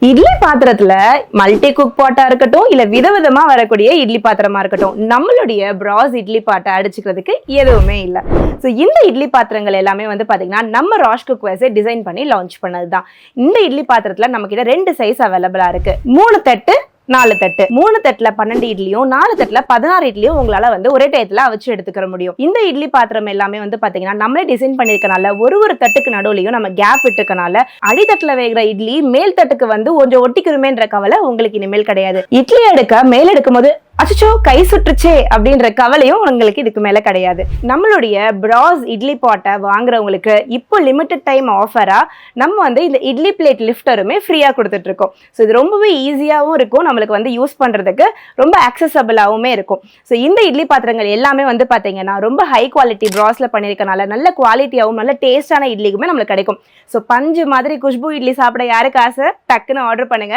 இட்லி பாத்திரத்துல multi cook பாட்டா இருக்கட்டும் இல்ல விதவிதமா வரக்கூடிய இட்லி பாத்திரமா இருக்கட்டும், நம்மளுடைய பிராஸ் இட்லி பாட்டை அடிச்சுக்கிறதுக்கு எதுவுமே இல்லை. ஸோ இந்த இட்லி பாத்திரங்கள் எல்லாமே வந்து பாத்தீங்கன்னா நம்ம ராஷ் குக்வேர்ஸை டிசைன் பண்ணி லான்ச் பண்ணதுதான். இந்த இட்லி பாத்திரத்துல நம்ம கிட்ட 2 சைஸ் அவைலபிளா இருக்கு. 3 தட்டு 4 தட்டு. 3 தட்டுல 12 இட்லியும் 4 தட்டுல 16 இட்லியும் உங்களால வந்து ஒரே டயத்துல வச்சு எடுத்துக்கிற முடியும். இந்த இட்லி பாத்திரம் எல்லாமே வந்து பாத்தீங்கன்னா நம்மளே டிசைன் பண்ணிருக்கனால ஒரு தட்டுக்கு நடுவுலையும் நம்ம கேப் விட்டுருக்கனால அடித்தட்டுல வேகிற இட்லி மேல் தட்டுக்கு வந்து கொஞ்சம் ஒட்டிக்கிறமேன்ற கவலை உங்களுக்கு இனிமேல் கிடையாது. இட்லி எடுக்க மேல் எடுக்கும் போது அச்சோ கை சுற்றுச்சே அப்படின்ற கவலையும் உங்களுக்கு இதுக்கு மேல கிடையாது. நம்மளுடைய பிராஸ் இட்லி பாட்டை வாங்குறவங்களுக்கு இப்போ லிமிடெட் டைம் ஆஃபரா நம்ம வந்து இந்த இட்லி பிளேட் லிஃப்டருமே ஃப்ரீயா கொடுத்துட்டு இருக்கோம். ஸோ இது ரொம்பவே ஈஸியாகவும் இருக்கும், நம்மளுக்கு வந்து யூஸ் பண்றதுக்கு ரொம்ப அக்சசபிளாகவுமே இருக்கும். ஸோ இந்த இட்லி பாத்திரங்கள் எல்லாமே வந்து பாத்தீங்கன்னா ரொம்ப ஹை குவாலிட்டி பிராஸ்ல பண்ணிருக்கனால நல்ல குவாலிட்டியாகவும் நல்ல டேஸ்டான இட்லிக்குமே நம்மளுக்கு கிடைக்கும். ஸோ பஞ்சு மாதிரி குஷ்பு இட்லி சாப்பிட யாருக்கு ஆசை, டக்குன்னு ஆர்டர் பண்ணுங்க.